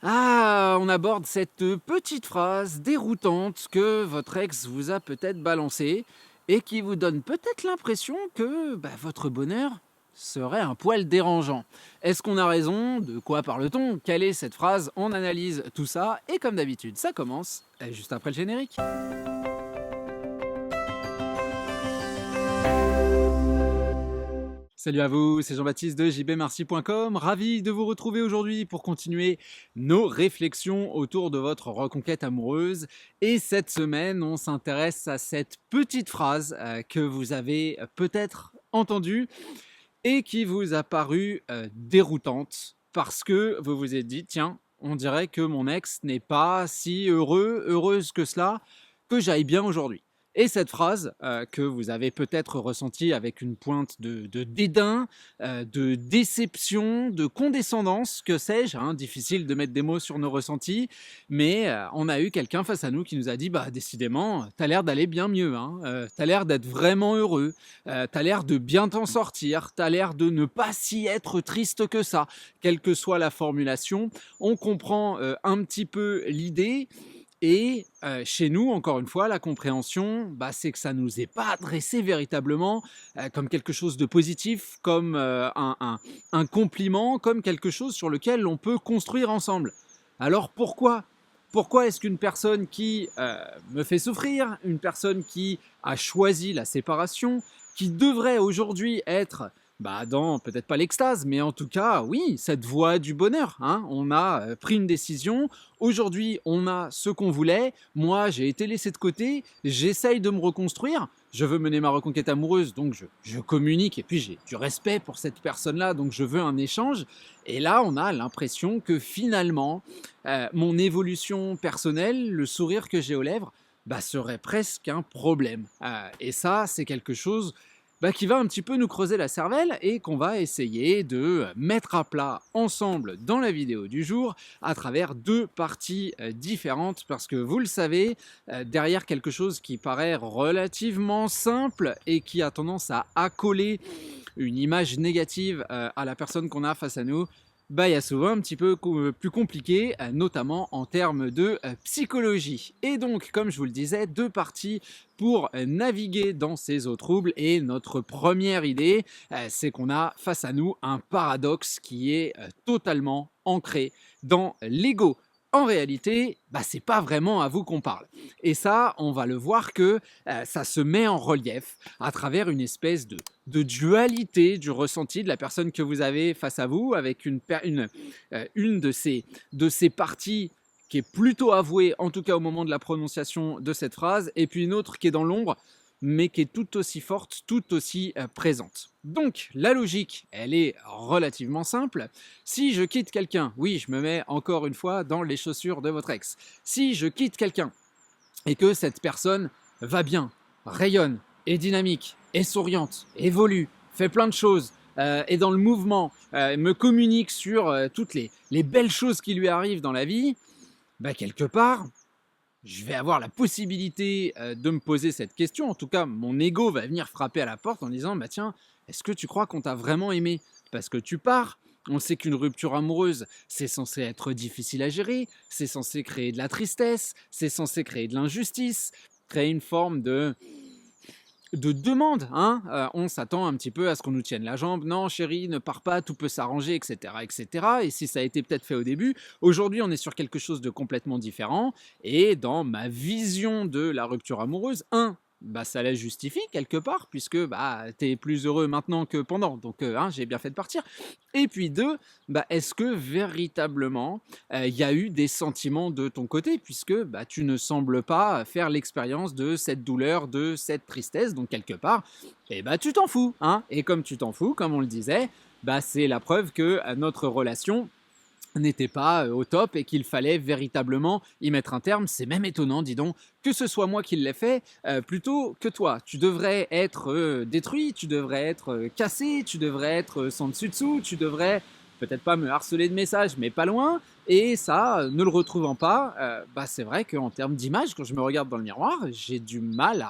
Ah, on aborde cette petite phrase déroutante que votre ex vous a peut-être balancée et qui vous donne peut-être l'impression que votre bonheur serait un poil dérangeant. Est-ce qu'on a raison? De quoi parle-t-on? Quelle est cette phrase? On analyse tout ça et comme d'habitude, ça commence juste après le générique. Salut à vous, c'est Jean-Baptiste de jbmarcy.com, ravi de vous retrouver aujourd'hui pour continuer nos réflexions autour de votre reconquête amoureuse. Et cette semaine, on s'intéresse à cette petite phrase que vous avez peut-être entendue et qui vous a paru déroutante parce que vous vous êtes dit, tiens, on dirait que mon ex n'est pas si heureuse que cela, que j'aille bien aujourd'hui. Et cette phrase que vous avez peut-être ressentie avec une pointe de dédain, de déception, de condescendance, que sais-je, hein, difficile de mettre des mots sur nos ressentis, mais on a eu quelqu'un face à nous qui nous a dit, bah décidément, t'as l'air d'aller bien mieux, hein, t'as l'air d'être vraiment heureux, t'as l'air de bien t'en sortir, t'as l'air de ne pas si être triste que ça, quelle que soit la formulation. On comprend un petit peu l'idée et chez nous, encore une fois, la compréhension, c'est que ça ne nous est pas adressé véritablement comme quelque chose de positif, comme un compliment, comme quelque chose sur lequel on peut construire ensemble. Alors pourquoi? Pourquoi est-ce qu'une personne qui me fait souffrir, une personne qui a choisi la séparation, qui devrait aujourd'hui être dans peut-être pas l'extase, mais en tout cas, oui, cette voie du bonheur, hein. On a pris une décision, aujourd'hui on a ce qu'on voulait, moi j'ai été laissé de côté, j'essaye de me reconstruire, je veux mener ma reconquête amoureuse, donc je communique, et puis j'ai du respect pour cette personne-là, donc je veux un échange, et là on a l'impression que finalement, mon évolution personnelle, le sourire que j'ai aux lèvres, serait presque un problème. Et ça, c'est quelque chose qui va un petit peu nous creuser la cervelle et qu'on va essayer de mettre à plat ensemble dans la vidéo du jour à travers deux parties différentes parce que vous le savez, derrière quelque chose qui paraît relativement simple et qui a tendance à accoler une image négative à la personne qu'on a face à nous, il y a souvent un petit peu plus compliqué, notamment en termes de psychologie. Et donc, comme je vous le disais, deux parties pour naviguer dans ces eaux troubles. Et notre première idée, c'est qu'on a face à nous un paradoxe qui est totalement ancré dans l'ego. En réalité, c'est pas vraiment à vous qu'on parle. Et ça, on va le voir que ça se met en relief à travers une espèce de dualité du ressenti de la personne que vous avez face à vous, avec une de ces parties qui est plutôt avouée, en tout cas au moment de la prononciation de cette phrase, et puis une autre qui est dans l'ombre, mais qui est tout aussi forte, tout aussi présente. Donc, la logique, elle est relativement simple. Si je quitte quelqu'un, oui, je me mets encore une fois dans les chaussures de votre ex. Si je quitte quelqu'un et que cette personne va bien, rayonne, est dynamique, est souriante, évolue, fait plein de choses, est dans le mouvement, me communique sur toutes les belles choses qui lui arrivent dans la vie, quelque part, je vais avoir la possibilité de me poser cette question. En tout cas, mon ego va venir frapper à la porte en disant tiens, est-ce que tu crois qu'on t'a vraiment aimé? Parce que tu pars. On sait qu'une rupture amoureuse, c'est censé être difficile à gérer, c'est censé créer de la tristesse, c'est censé créer de l'injustice, créer une forme de demande, hein. On s'attend un petit peu à ce qu'on nous tienne la jambe. Non, chérie, ne pars pas, tout peut s'arranger, etc., etc. Et si ça a été peut-être fait au début, aujourd'hui, on est sur quelque chose de complètement différent. Et dans ma vision de la rupture amoureuse, ça la justifie quelque part, puisque t'es plus heureux maintenant que pendant, donc j'ai bien fait de partir. Et puis deux, est-ce que véritablement il y a eu des sentiments de ton côté, puisque tu ne sembles pas faire l'expérience de cette douleur, de cette tristesse, donc quelque part, tu t'en fous, hein. Et comme tu t'en fous, comme on le disait, c'est la preuve que notre relation n'était pas au top et qu'il fallait véritablement y mettre un terme. C'est même étonnant, dis donc, que ce soit moi qui l'ai fait plutôt que toi. Tu devrais être détruit, tu devrais être cassé, tu devrais être sans dessus-dessous, tu devrais peut-être pas me harceler de messages, mais pas loin. Et ça, ne le retrouvant pas, c'est vrai qu'en termes d'image, quand je me regarde dans le miroir, j'ai du mal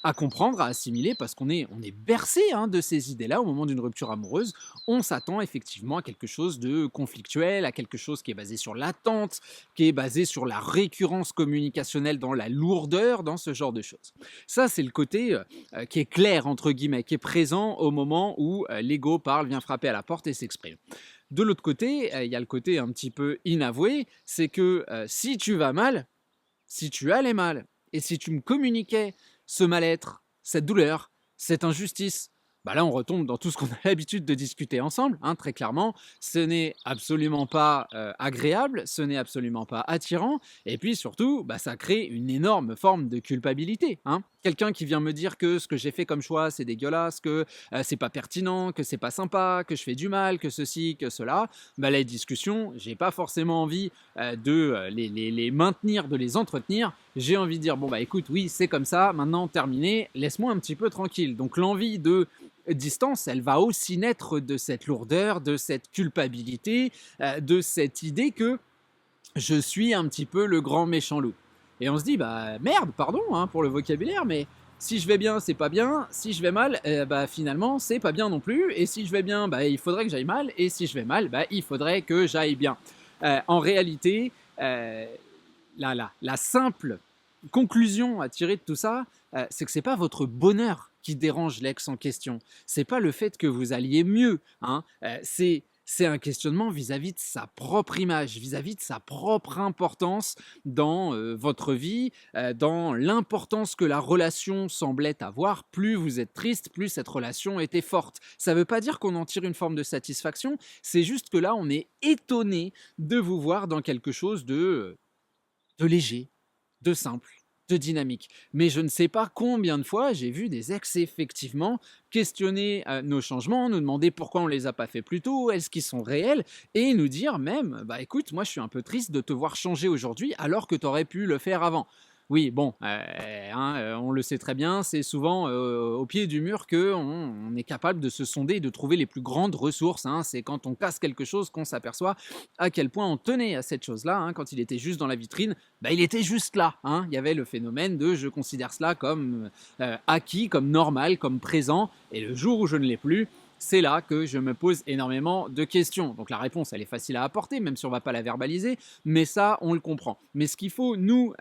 à comprendre, à assimiler, parce qu'on est bercé de ces idées-là au moment d'une rupture amoureuse. On s'attend effectivement à quelque chose de conflictuel, à quelque chose qui est basé sur l'attente, qui est basé sur la récurrence communicationnelle dans la lourdeur, dans ce genre de choses. Ça, c'est le côté qui est clair, entre guillemets, qui est présent au moment où l'ego parle, vient frapper à la porte et s'exprime. De l'autre côté, il y a le côté un petit peu inavoué, c'est que si tu vas mal, si tu allais mal, et si tu me communiquais ce mal-être, cette douleur, cette injustice, bah là on retombe dans tout ce qu'on a l'habitude de discuter ensemble, très clairement. Ce n'est absolument pas agréable, ce n'est absolument pas attirant, et puis surtout, bah, ça crée une énorme forme de culpabilité. Quelqu'un qui vient me dire que ce que j'ai fait comme choix c'est dégueulasse, que c'est pas pertinent, que c'est pas sympa, que je fais du mal, que ceci, que cela, bah, les discussions, j'ai pas forcément envie de les maintenir, de les entretenir. J'ai envie de dire, bon bah écoute, oui c'est comme ça, maintenant terminé, laisse-moi un petit peu tranquille. Donc l'envie de distance, elle va aussi naître de cette lourdeur, de cette culpabilité, de cette idée que je suis un petit peu le grand méchant loup. Et on se dit, bah merde, pardon pour le vocabulaire, mais si je vais bien, c'est pas bien. Si je vais mal, bah finalement, c'est pas bien non plus. Et si je vais bien, bah il faudrait que j'aille mal. Et si je vais mal, bah il faudrait que j'aille bien. En réalité, la simple conclusion à tirer de tout ça, c'est que c'est pas votre bonheur qui dérange l'ex en question. C'est pas le fait que vous alliez mieux. C'est un questionnement vis-à-vis de sa propre image, vis-à-vis de sa propre importance dans votre vie, dans l'importance que la relation semblait avoir. Plus vous êtes triste, plus cette relation était forte. Ça ne veut pas dire qu'on en tire une forme de satisfaction, c'est juste que là, on est étonné de vous voir dans quelque chose de léger, de simple, de dynamique. Mais je ne sais pas combien de fois j'ai vu des ex effectivement questionner nos changements, nous demander pourquoi on ne les a pas fait plus tôt, est-ce qu'ils sont réels, et nous dire même, bah écoute, moi je suis un peu triste de te voir changer aujourd'hui alors que tu aurais pu le faire avant. Oui, bon, on le sait très bien, c'est souvent au pied du mur qu'on est capable de se sonder et de trouver les plus grandes ressources. C'est quand on casse quelque chose qu'on s'aperçoit à quel point on tenait à cette chose-là. Quand il était juste dans la vitrine, bah, il était juste là. Il y avait le phénomène de je considère cela comme acquis, comme normal, comme présent, et le jour où je ne l'ai plus, c'est là que je me pose énormément de questions. Donc la réponse, elle est facile à apporter, même si on ne va pas la verbaliser, mais ça, on le comprend. Mais ce qu'il faut, nous,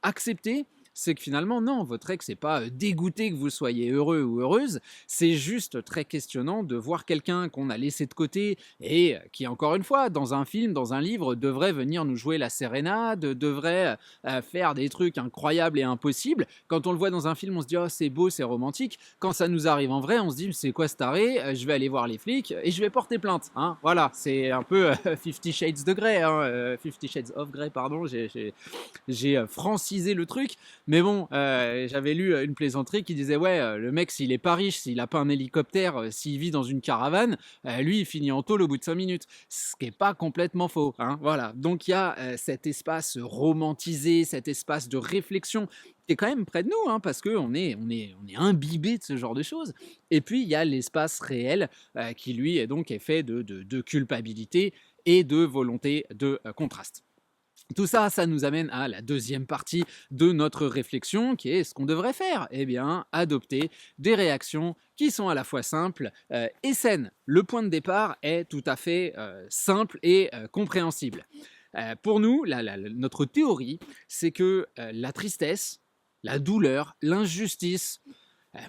accepter, c'est que finalement, non, votre ex n'est pas dégoûté que vous soyez heureux ou heureuse, c'est juste très questionnant de voir quelqu'un qu'on a laissé de côté et qui, encore une fois, dans un film, dans un livre, devrait venir nous jouer la sérénade, devrait faire des trucs incroyables et impossibles. Quand on le voit dans un film, on se dit « oh, c'est beau, c'est romantique ». Quand ça nous arrive en vrai, on se dit « c'est quoi ce taré ? Je vais aller voir les flics et je vais porter plainte ». Voilà, c'est un peu 50 Shades de Grey, 50 Shades of Grey, pardon, j'ai francisé le truc. Mais bon, j'avais lu une plaisanterie qui disait ouais, le mec s'il est pas riche, s'il a pas un hélicoptère, s'il vit dans une caravane, lui il finit en tôle au bout de 5 minutes. Ce qui est pas complètement faux. Voilà. Donc il y a cet espace romantisé, cet espace de réflexion qui est quand même près de nous, parce qu'on est imbibé de ce genre de choses. Et puis il y a l'espace réel qui lui est fait de culpabilité et de volonté de contraste. Tout ça, ça nous amène à la deuxième partie de notre réflexion, qui est ce qu'on devrait faire. Eh bien, adopter des réactions qui sont à la fois simples et saines. Le point de départ est tout à fait simple et compréhensible. Pour nous, notre théorie, c'est que la tristesse, la douleur, l'injustice,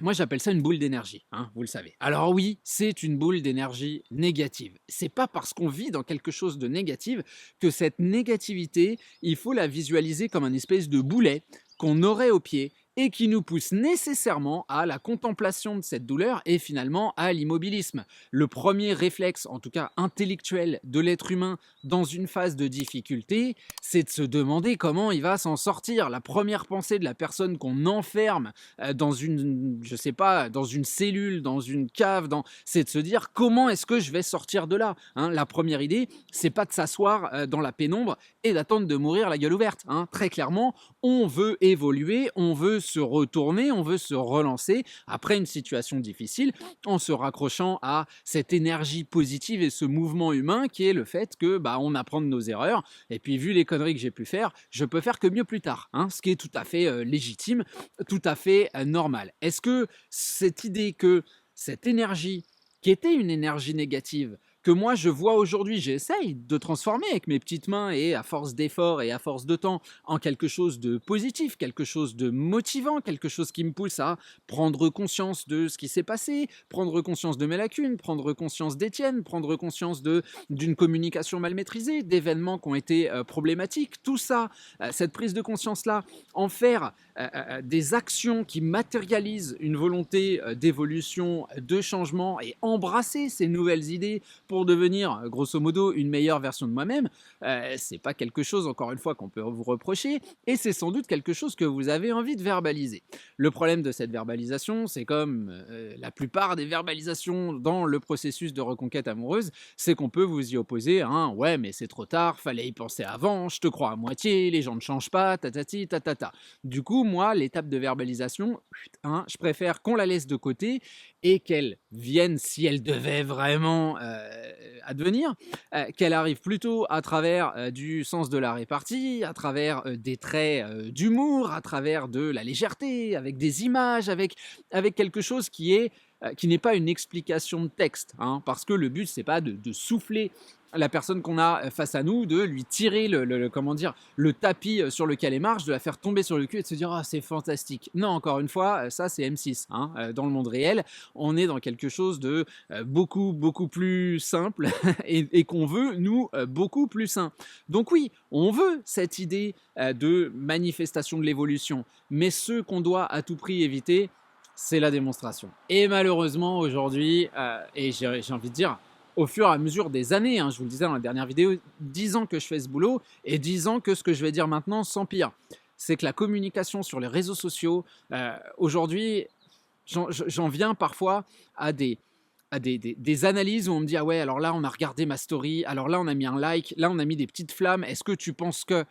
moi, j'appelle ça une boule d'énergie, vous le savez. Alors oui, c'est une boule d'énergie négative. C'est pas parce qu'on vit dans quelque chose de négatif que cette négativité, il faut la visualiser comme un espèce de boulet qu'on aurait au pied et qui nous pousse nécessairement à la contemplation de cette douleur et finalement à l'immobilisme. Le premier réflexe, en tout cas intellectuel, de l'être humain dans une phase de difficulté, c'est de se demander comment il va s'en sortir. La première pensée de la personne qu'on enferme dans une, je sais pas, dans une cellule, dans une cave, c'est de se dire comment est-ce que je vais sortir de là. La première idée, c'est pas de s'asseoir dans la pénombre et d'attendre de mourir la gueule ouverte. Très clairement, on veut évoluer, on veut se retourner, on veut se relancer après une situation difficile en se raccrochant à cette énergie positive et ce mouvement humain qui est le fait que on apprend de nos erreurs et puis vu les conneries que j'ai pu faire, je peux faire que mieux plus tard, hein, ce qui est tout à fait légitime, tout à fait normal. Est-ce que cette idée que cette énergie qui était une énergie négative, que moi je vois aujourd'hui, j'essaye de transformer avec mes petites mains et à force d'efforts et à force de temps en quelque chose de positif, quelque chose de motivant, quelque chose qui me pousse à prendre conscience de ce qui s'est passé, prendre conscience de mes lacunes, prendre conscience d'Étienne, prendre conscience d'une communication mal maîtrisée, d'événements qui ont été problématiques, tout ça, cette prise de conscience-là, en faire des actions qui matérialisent une volonté d'évolution, de changement et embrasser ces nouvelles idées pour devenir, grosso modo, une meilleure version de moi-même, c'est pas quelque chose, encore une fois, qu'on peut vous reprocher, et c'est sans doute quelque chose que vous avez envie de verbaliser. Le problème de cette verbalisation, c'est comme la plupart des verbalisations dans le processus de reconquête amoureuse, c'est qu'on peut vous y opposer un « ouais, mais c'est trop tard, fallait y penser avant, je te crois à moitié, les gens ne changent pas, tatati, tatata ». Du coup, moi, l'étape de verbalisation, je préfère qu'on la laisse de côté et qu'elle vienne, si elle devait vraiment advenir, qu'elle arrive plutôt à travers du sens de la répartie, à travers des traits d'humour, à travers de la légèreté, avec des images, avec quelque chose qui n'est pas une explication de texte, hein, parce que le but, c'est pas de souffler la personne qu'on a face à nous, de lui tirer le tapis sur lequel elle marche, de la faire tomber sur le cul et de se dire « Ah, c'est fantastique ». Non, encore une fois, ça c'est M6. Hein. Dans le monde réel, on est dans quelque chose de beaucoup, beaucoup plus simple et qu'on veut, nous, beaucoup plus sain. Donc oui, on veut cette idée de manifestation de l'évolution, mais ce qu'on doit à tout prix éviter, c'est la démonstration. Et malheureusement, aujourd'hui, et j'ai envie de dire, au fur et à mesure des années, hein, je vous le disais dans la dernière vidéo, 10 ans que je fais ce boulot et 10 ans que ce que je vais dire maintenant s'empire. C'est que la communication sur les réseaux sociaux, aujourd'hui, j'en viens parfois à des analyses où on me dit « Ah ouais, alors là, on a regardé ma story, alors là, on a mis un like, là, on a mis des petites flammes, est-ce que tu penses que… »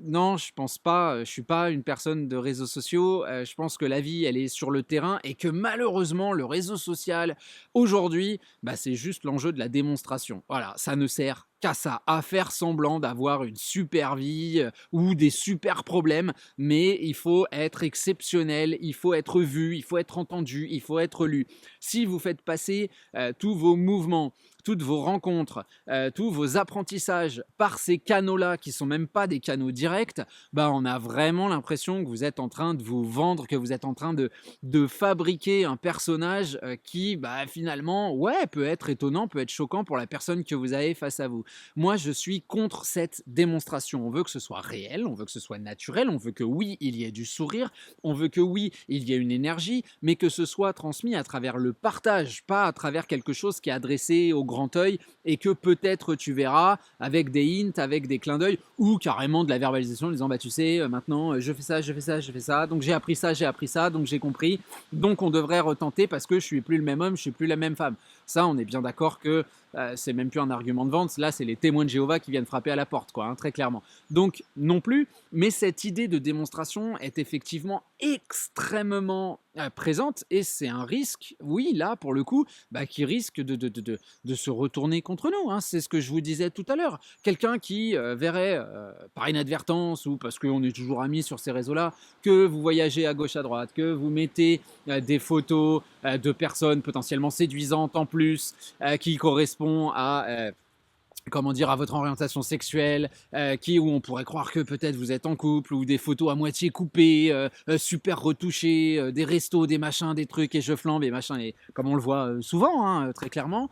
Non, je pense pas. Je suis pas une personne de réseaux sociaux. Je pense que la vie, elle est sur le terrain et que malheureusement, le réseau social, aujourd'hui, c'est juste l'enjeu de la démonstration. Voilà, ça ne sert qu'à ça, à faire semblant d'avoir une super vie ou des super problèmes, mais il faut être exceptionnel, il faut être vu, il faut être entendu, il faut être lu. Si vous faites passer tous vos mouvements, toutes vos rencontres, tous vos apprentissages par ces canaux-là, qui ne sont même pas des canaux directs, on a vraiment l'impression que vous êtes en train de vous vendre, que vous êtes en train de fabriquer un personnage qui, finalement, ouais, peut être étonnant, peut être choquant pour la personne que vous avez face à vous. Moi, je suis contre cette démonstration. On veut que ce soit réel, on veut que ce soit naturel, on veut que oui, il y ait du sourire, on veut que oui, il y ait une énergie, mais que ce soit transmis à travers le partage, pas à travers quelque chose qui est adressé au grand œil et que peut-être tu verras avec des hints, avec des clins d'œil ou carrément de la verbalisation en disant tu sais, maintenant je fais ça, je fais ça, je fais ça, donc j'ai appris ça, donc j'ai compris, donc on devrait retenter parce que je suis plus le même homme, je suis plus la même femme. Ça, on est bien d'accord que c'est même plus un argument de vente, là c'est les témoins de Jéhovah qui viennent frapper à la porte, quoi, hein, très clairement. Donc non plus, mais cette idée de démonstration est effectivement extrêmement présente et c'est un risque, oui, là pour le coup, qui risque de se retourner contre nous, hein. C'est ce que je vous disais tout à l'heure. Quelqu'un qui verrait par inadvertance ou parce qu'on est toujours amis sur ces réseaux-là, que vous voyagez à gauche à droite, que vous mettez des photos de personnes potentiellement séduisantes en plus, qui correspondent à à votre orientation sexuelle, où on pourrait croire que peut-être vous êtes en couple, ou des photos à moitié coupées, super retouchées, des restos, des machins, des trucs, et je flambe, et machin, et comme on le voit souvent, hein, très clairement.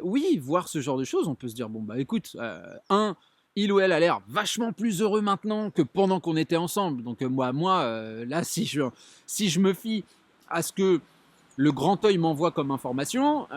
Oui, voir ce genre de choses, on peut se dire, écoute, il ou elle a l'air vachement plus heureux maintenant que pendant qu'on était ensemble. Donc là, si je me fie à ce que le grand œil m'envoie comme information,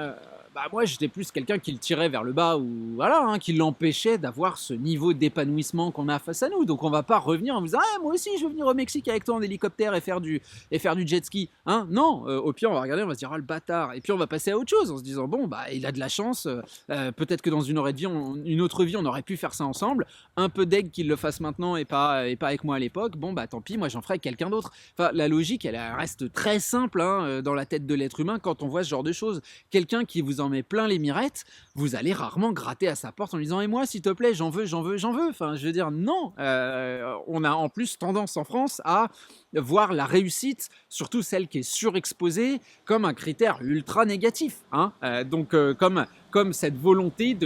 bah, moi j'étais plus quelqu'un qui le tirait vers le bas ou voilà, hein, qui l'empêchait d'avoir ce niveau d'épanouissement qu'on a face à nous. Donc on va pas revenir en vous disant «Ah moi aussi je veux venir au Mexique avec toi en hélicoptère et faire du jet ski», hein. Non, au pire on va regarder, on va se dire: «Ah le bâtard» et puis on va passer à autre chose en se disant: «Bon bah il a de la chance, peut-être que dans une autre vie on aurait pu faire ça ensemble. Un peu deg qu'il le fasse maintenant et pas avec moi à l'époque. Bon bah tant pis, moi j'en ferai avec quelqu'un d'autre». Enfin la logique elle reste très simple, hein, dans la tête de l'être humain quand on voit ce genre de choses. Quelqu'un qui vous en met plein les mirettes, vous allez rarement gratter à sa porte en lui disant «Et moi s'il te plaît j'en veux, j'en veux, j'en veux». Enfin je veux dire non, on a en plus tendance en France à voir la réussite, surtout celle qui est surexposée, comme un critère ultra négatif, hein. Comme cette volonté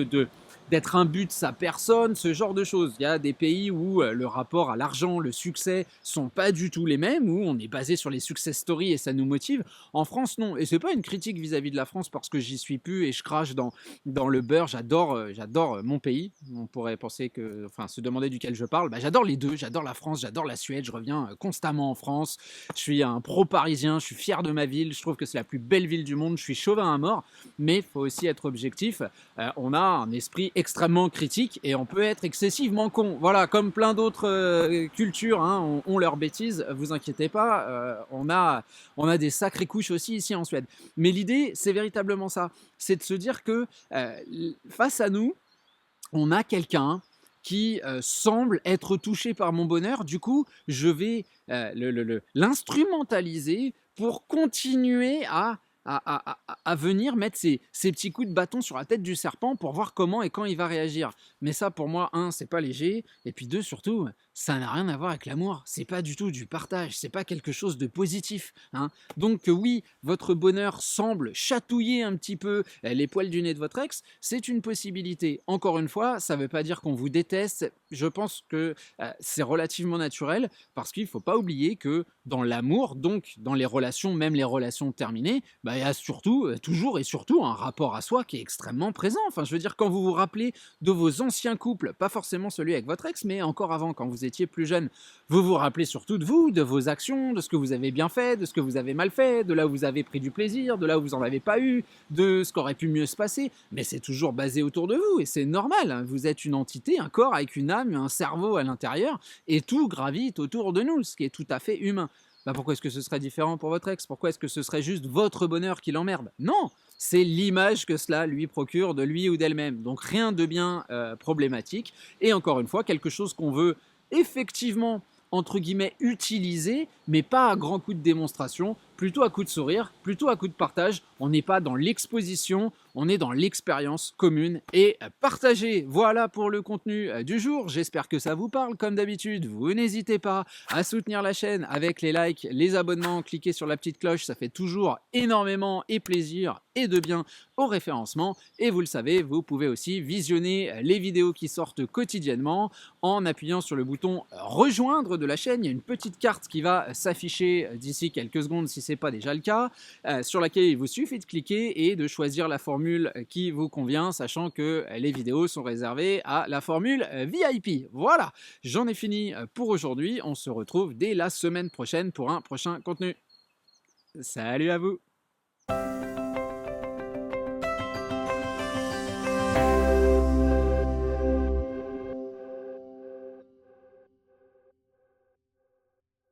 d'être un but de sa personne, ce genre de choses. Il y a des pays où le rapport à l'argent, le succès sont pas du tout les mêmes, où on est basé sur les success stories et ça nous motive. En France, non. Et c'est pas une critique vis-à-vis de la France parce que j'y suis plus et je crache dans le beurre. J'adore mon pays. On pourrait penser que, enfin, se demander duquel je parle. Bah, j'adore les deux. J'adore la France, j'adore la Suède. Je reviens constamment en France. Je suis un pro-parisien. Je suis fier de ma ville. Je trouve que c'est la plus belle ville du monde. Je suis chauvin à mort. Mais il faut aussi être objectif. On a un esprit extrêmement critique et on peut être excessivement con. Voilà, comme plein d'autres cultures hein, ont leurs bêtises, vous inquiétez pas, on a des sacrées couches aussi ici en Suède. Mais l'idée, c'est véritablement ça, c'est de se dire que face à nous, on a quelqu'un qui semble être touché par mon bonheur, du coup, je vais l'instrumentaliser pour continuer à venir mettre ces petits coups de bâton sur la tête du serpent pour voir comment et quand il va réagir. Mais ça, pour moi, un, c'est pas léger, et puis deux, surtout, ça n'a rien à voir avec l'amour. C'est pas du tout du partage, c'est pas quelque chose de positif, hein. Donc oui, votre bonheur semble chatouiller un petit peu les poils du nez de votre ex, c'est une possibilité. Encore une fois, ça veut pas dire qu'on vous déteste. Je pense que c'est relativement naturel parce qu'il faut pas oublier que dans l'amour, donc dans les relations, même les relations terminées, bah, il y a surtout, toujours et surtout un rapport à soi qui est extrêmement présent. Enfin, je veux dire, quand vous vous rappelez de vos anciens couples, pas forcément celui avec votre ex, mais encore avant, quand vous étiez plus jeune, vous vous rappelez surtout de vous, de vos actions, de ce que vous avez bien fait, de ce que vous avez mal fait, de là où vous avez pris du plaisir, de là où vous n'en avez pas eu, de ce qu'aurait pu mieux se passer. Mais c'est toujours basé autour de vous et c'est normal, hein. Vous êtes une entité, un corps avec une âme, un cerveau à l'intérieur et tout gravite autour de nous, ce qui est tout à fait humain. Bah pourquoi est-ce que ce serait différent pour votre ex? Pourquoi est-ce que ce serait juste votre bonheur qui l'emmerde? Non, c'est l'image que cela lui procure de lui ou d'elle-même. Donc rien de bien problématique. Et encore une fois, quelque chose qu'on veut effectivement, entre guillemets, utiliser, mais pas à grands coups de démonstration, plutôt à coups de sourire, plutôt à coups de partage. On n'est pas dans l'exposition, on est dans l'expérience commune et partagée. Voilà pour le contenu du jour. J'espère que ça vous parle. Comme d'habitude, vous n'hésitez pas à soutenir la chaîne avec les likes, les abonnements, cliquez sur la petite cloche, ça fait toujours énormément et plaisir et de bien au référencement. Et vous le savez, vous pouvez aussi visionner les vidéos qui sortent quotidiennement en appuyant sur le bouton rejoindre de la chaîne. Il y a une petite carte qui va s'afficher d'ici quelques secondes si ce n'est pas déjà le cas, sur laquelle il vous suffit de cliquer et de choisir la formule qui vous convient, sachant que les vidéos sont réservées à la formule VIP. Voilà, j'en ai fini pour aujourd'hui. On se retrouve dès la semaine prochaine pour un prochain contenu. Salut à vous!